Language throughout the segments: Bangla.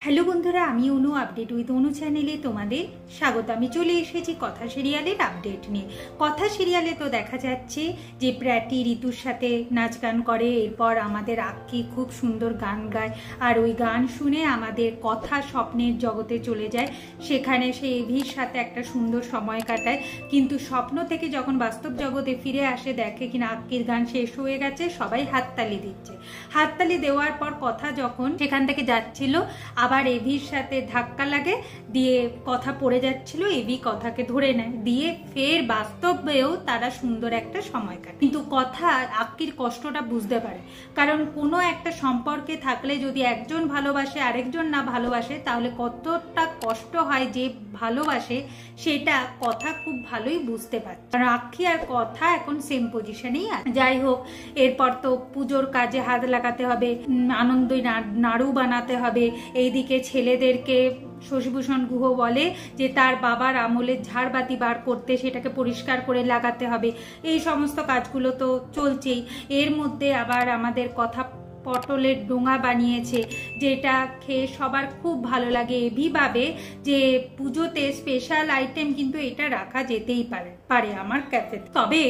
হ্যালো বন্ধুরা, আমি অনু আপডেট উইথ অনু চ্যানেলে তোমাদের স্বাগত। আমি চলে এসেছি কথা সিরিয়ালের আপডেট নিয়ে। কথা সিরিয়ালে তো দেখা যাচ্ছে যে প্র্যাটি ঋতুর সাথে নাচ গান করে, এরপর আমাদের আক্কি খুব সুন্দর গান গায়, আর ওই গান শুনে আমাদের কথা স্বপ্নের জগতে চলে যায়। সেখানে সে এভির সাথে একটা সুন্দর সময় কাটায়, কিন্তু স্বপ্ন থেকে যখন বাস্তব জগতে ফিরে আসে দেখে কিনা আক্কির গান শেষ হয়ে গেছে, সবাই হাততালি দিচ্ছে। হাততালি দেওয়ার পর কথা যখন সেখান থেকে যাচ্ছিল, আবার এভির সাথে ধাক্কা লাগে, দিয়ে কথা পড়ে যাচ্ছিল, এভি কথাকে ধরে নেয়, দিয়ে ফের বাস্তবেও তারা সুন্দর একটা সময় কাটে। কিন্তু কথা আক্কির কষ্টটা বুঝতে পারে, কারণ কোনো একটা সম্পর্কে থাকলে যদি একজন ভালোবাসে আরেকজন না ভালোবাসে, তাহলে কতটা কষ্ট হয় যে ভালোবাসে সেটা কথা খুব ভালোই বুঝতে পারে। কারণ আক্কি আর কথা এখন সেম পজিশনেই আছে। যাই হোক, এরপর তো পুজোর কাজে হাত লাগাতে হবে, আনন্দই নাড়ু বানাতে হবে। এইদিকে ছেলেদেরকে শশীভূষণ গুহ বলে যে তার বাবার আমলের ঝাড়বাতি বার করতে, সেটাকে পরিষ্কার করে লাগাতে হবে। এই সমস্ত কাজগুলো তো চলছেই। এর মধ্যে আবার আমাদের কথা পটলের ডোঙা বানিয়েছে, যেটা খেয়ে সবার খুব ভালো লাগে। এভি ভাবে যে পুজোতে স্পেশাল আইটেম কিন্তু এটা রাখা যেতেই পারে আমার ক্যাফে। তবে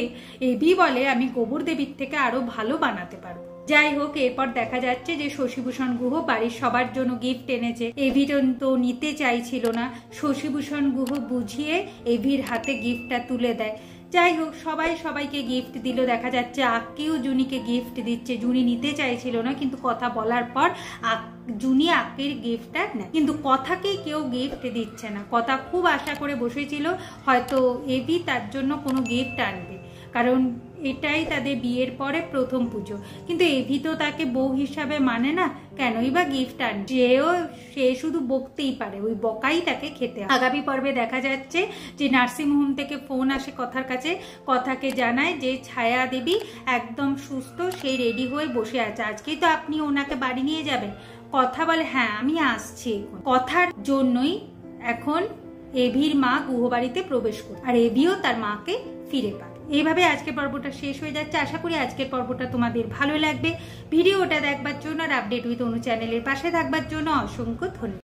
এভি বলে আমি গোবর দেবীর থেকে আরো ভালো বানাতে পারবো। যাই হোক, এরপর দেখা যাচ্ছে যে শশীভূষণ গুহ বাড়ির সবার জন্য গিফট এনেছে। এভি তো নিতে চাইছিল না, শশীভূষণ গুহ বুঝিয়ে এভির হাতে গিফটটা তুলে দেয়। যাই হোক, সবাই সবাইকে গিফট দিল। দেখা যাচ্ছে আক্কিও জুনিকে গিফট দিচ্ছে। জুনি নিতে চাইছিল না, কিন্তু কথা বলার পর জুনি আক্কির গিফটটা নেয়, কিন্তু কথাকে কেউ গিফট দিচ্ছে না। কথা খুব আশা করে বসেছিল হয়তো এভি তার জন্য কোনো গিফট আনবে, কারণ এটাই তাদের বিয়ের পরে প্রথম পুজো। কিন্তু এভি তো তাকে বউ হিসাবে মানে না, কেনই বা গিফট আনছে? সে শুধু বকতেই পারে, ওই বকাই তাকে খেতে হয়। আগামী পর্বে দেখা যাচ্ছে যে নার্সিংহোম থেকে ফোন আসে কথার কাছে, কথাকে জানায় যে ছায়া দেবী একদম সুস্থ, সে রেডি হয়ে বসে আছে, আজকেই তো আপনি ওনাকে বাড়ি নিয়ে যাবেন। কথা বলে হ্যাঁ আমি আসছি। কথার জন্যই এখন এভির মা গুহবাড়িতে প্রবেশ করে, আর এভিও তার মাকে ফিরে পায়। এইভাবে আজকের পর্বটা শেষ হয়ে যাচ্ছে। আশা করি আজকের পর্বটা তোমাদের ভালো লাগবে। ভিডিওটা দেখবার জন্য আর আপডেট উইথ অনু চ্যানেলের পাশে থাকবার জন্য অসংখ্য ধন্যবাদ।